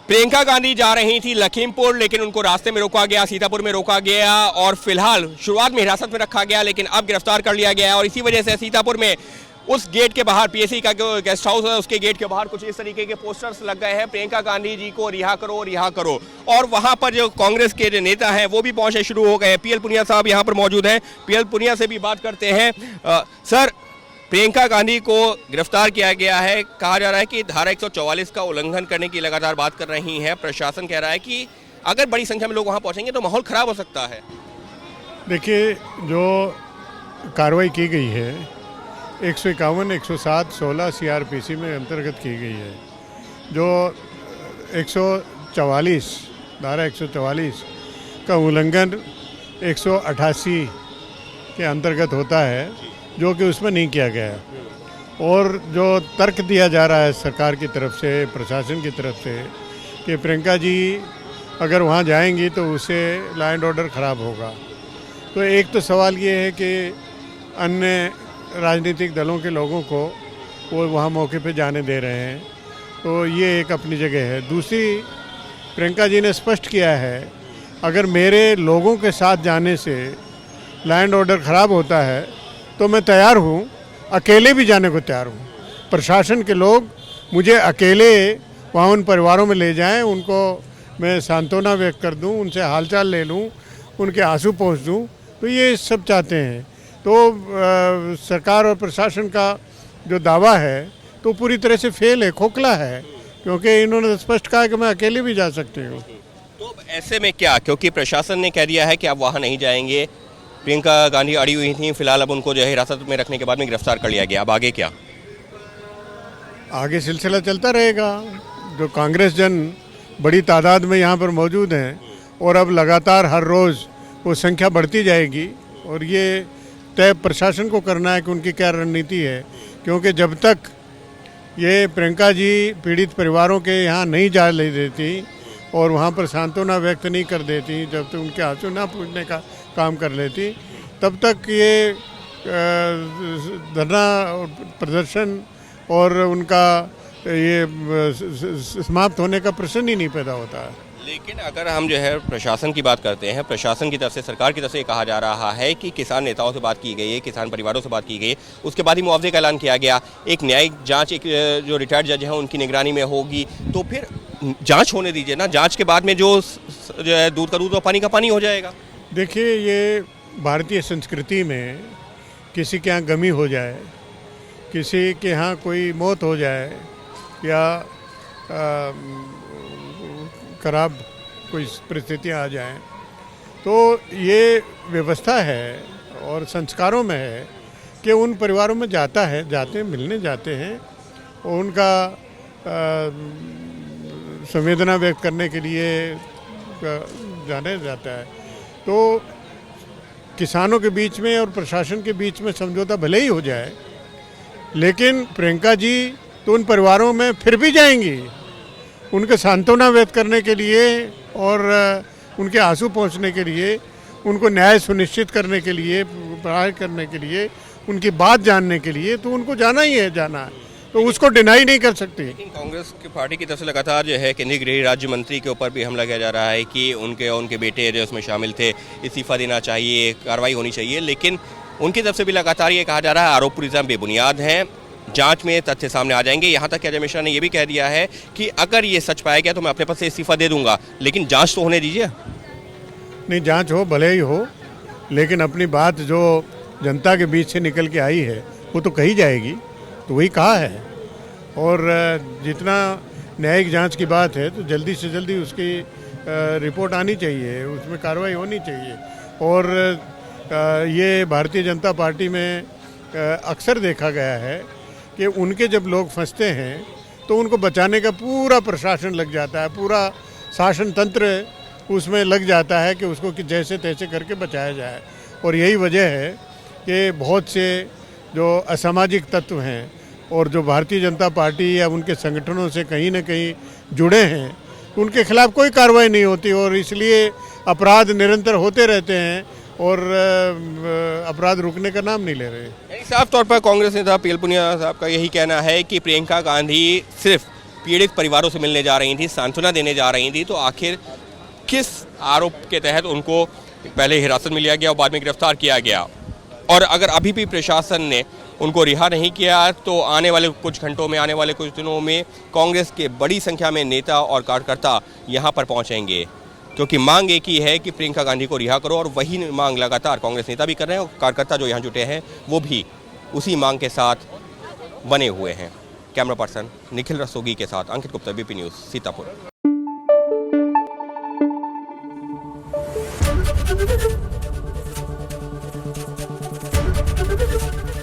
प्रियंका गांधी जा रही थी लखीमपुर, लेकिन उनको रास्ते में रोका गया, सीतापुर में रोका गया और फिलहाल शुरुआत में हिरासत में रखा गया, लेकिन अब गिरफ्तार कर लिया गया है। और इसी वजह से सीतापुर में उस गेट के बाहर, पीएससी का जो गेस्ट हाउस है उसके गेट के बाहर कुछ इस तरीके के पोस्टर्स लग गए हैं, प्रियंका गांधी जी को रिहा करो, रिहा करो। और वहां पर जो कांग्रेस के जो नेता हैं वो भी पहुंचे शुरू हो गए। पीएल पुनिया साहब यहां पर मौजूद हैं, पीएल पुनिया से भी बात करते हैं। सर, प्रियंका गांधी को गिरफ्तार किया गया है, कहा जा रहा है कि धारा 144 का उल्लंघन करने की लगातार बात कर रही हैं। प्रशासन कह रहा है कि अगर बड़ी संख्या में लोग वहां पहुंचेंगे तो माहौल खराब हो सकता है। देखिए, जो कार्रवाई की गई है 151, 107, 16 सीआरपीसी में अंतर्गत की गई है। जो 144 धारा 144 का उल्लंघन 188 के अंतर्गत होता है, जो कि उसमें नहीं किया गया है। और जो तर्क दिया जा रहा है सरकार की तरफ से, प्रशासन की तरफ से, कि प्रियंका जी अगर वहाँ जाएंगी तो उससे लॉ एंड ऑर्डर ख़राब होगा। तो एक तो सवाल ये है कि अन्य राजनीतिक दलों के लोगों को वो वहाँ मौके पे जाने दे रहे हैं, तो ये एक अपनी जगह है। दूसरी, प्रियंका जी ने स्पष्ट किया है, अगर मेरे लोगों के साथ जाने से लॉ एंड ऑर्डर ख़राब होता है तो मैं तैयार हूँ, अकेले भी जाने को तैयार हूँ। प्रशासन के लोग मुझे अकेले वहाँ उन परिवारों में ले जाएं, उनको मैं सांत्वना व्यक्त कर दूँ, उनसे हालचाल ले लूँ, उनके आंसू पोंछ दूँ, तो ये सब चाहते हैं। तो सरकार और प्रशासन का जो दावा है तो पूरी तरह से फेल है, खोखला है, क्योंकि इन्होंने स्पष्ट कहा कि मैं अकेले भी जा सकती हूँ। तो ऐसे में क्या, क्योंकि प्रशासन ने कह दिया है कि आप वहाँ नहीं जाएंगे, प्रियंका गांधी अड़ी हुई थी, फिलहाल अब उनको जो है हिरासत में रखने के बाद में गिरफ्तार कर लिया गया, अब आगे क्या? आगे सिलसिला चलता रहेगा। जो कांग्रेस जन बड़ी तादाद में यहाँ पर मौजूद हैं और अब लगातार हर रोज़ वो संख्या बढ़ती जाएगी, और ये तय प्रशासन को करना है कि उनकी क्या रणनीति है। क्योंकि जब तक ये प्रियंका जी पीड़ित परिवारों के यहाँ नहीं जा ले देती और वहाँ पर सांत्वना व्यक्त नहीं कर देती, जब तक उनके आंसू ना पूछने का काम कर लेती, तब तक ये धरना प्रदर्शन और उनका ये समाप्त होने का प्रश्न ही नहीं पैदा होता है। लेकिन अगर हम जो है प्रशासन की बात करते हैं, प्रशासन की तरफ से, सरकार की तरफ से कहा जा रहा है कि किसान नेताओं से बात की गई है, किसान परिवारों से बात की गई है, उसके बाद ही मुआवजे का ऐलान किया गया, एक न्यायिक जांच, एक जो रिटायर्ड जज हैं उनकी निगरानी में होगी, तो फिर जांच होने दीजिए ना, जांच के बाद में जो है दूध का दूध और पानी का पानी हो जाएगा। देखिए, ये भारतीय संस्कृति में किसी के यहाँ गमी हो जाए, किसी के यहाँ कोई मौत हो जाए या खराब कोई परिस्थितियाँ आ जाएं, तो ये व्यवस्था है और संस्कारों में है कि उन परिवारों में जाते हैं, मिलने जाते हैं और उनका संवेदना व्यक्त करने के लिए जाने जाता है। तो किसानों के बीच में और प्रशासन के बीच में समझौता भले ही हो जाए, लेकिन प्रियंका जी तो उन परिवारों में फिर भी जाएंगी, उनके सांत्वना व्यक्त करने के लिए और उनके आंसू पहुंचने के लिए, उनको न्याय सुनिश्चित करने के लिए, पढ़ाई करने के लिए, उनकी बात जानने के लिए, तो उनको जाना ही है, जाना है, तो उसको डिनाई नहीं कर सकती। लेकिन कांग्रेस की पार्टी की तरफ से लगातार जो है केंद्रीय गृह राज्य मंत्री के ऊपर भी हमला किया जा रहा है कि उनके बेटे जो उसमें शामिल थे, इस्तीफा देना चाहिए, कार्रवाई होनी चाहिए। लेकिन उनकी तरफ से भी लगातार ये कहा जा रहा है आरोप इल्ज़ाम बेबुनियाद हैं, जांच में तथ्य सामने आ जाएंगे। यहाँ तक कि अजय मिश्रा ने यह भी कह दिया है कि अगर ये सच पाया गया तो मैं अपने पद से इस्तीफा दे दूंगा, लेकिन जांच तो होने दीजिए। नहीं, जांच हो, भले ही हो, लेकिन अपनी बात जो जनता के बीच से निकल के आई है वो तो कही जाएगी, तो वही कहा है। और जितना न्यायिक जांच की बात है तो जल्दी से जल्दी उसकी रिपोर्ट आनी चाहिए, उसमें कार्रवाई होनी चाहिए। और ये भारतीय जनता पार्टी में अक्सर देखा गया है कि उनके जब लोग फंसते हैं तो उनको बचाने का पूरा प्रशासन लग जाता है, पूरा शासन तंत्र उसमें लग जाता है कि उसको कि जैसे तैसे करके बचाया जाए। और यही वजह है कि बहुत से जो असामाजिक तत्व हैं और जो भारतीय जनता पार्टी या उनके संगठनों से कहीं ना कहीं जुड़े हैं, उनके खिलाफ कोई कार्रवाई नहीं होती और इसलिए अपराध निरंतर होते रहते हैं और अपराध रुकने का नाम नहीं ले रहे। साफ तौर पर कांग्रेस नेता पीएल पुनिया साहब का यही कहना है कि प्रियंका गांधी सिर्फ पीड़ित परिवारों से मिलने जा रही थी, सांत्वना देने जा रही थी, तो आखिर किस आरोप के तहत उनको पहले हिरासत में लिया गया और बाद में गिरफ्तार किया गया? और अगर अभी भी प्रशासन ने उनको रिहा नहीं किया तो आने वाले कुछ घंटों में, आने वाले कुछ दिनों में कांग्रेस के बड़ी संख्या में नेता और कार्यकर्ता यहाँ पर पहुँचेंगे, क्योंकि मांग एक ही है कि प्रियंका गांधी को रिहा करो। और वही मांग लगातार कांग्रेस नेता भी कर रहे हैं और कार्यकर्ता जो यहाँ जुटे हैं वो भी उसी मांग के साथ बने हुए हैं। कैमरा पर्सन निखिल रस्तोगी के साथ Ankit Gupta, BP news, Sitapur.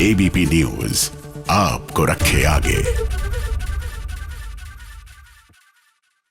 ABP news आपको रखे आगे।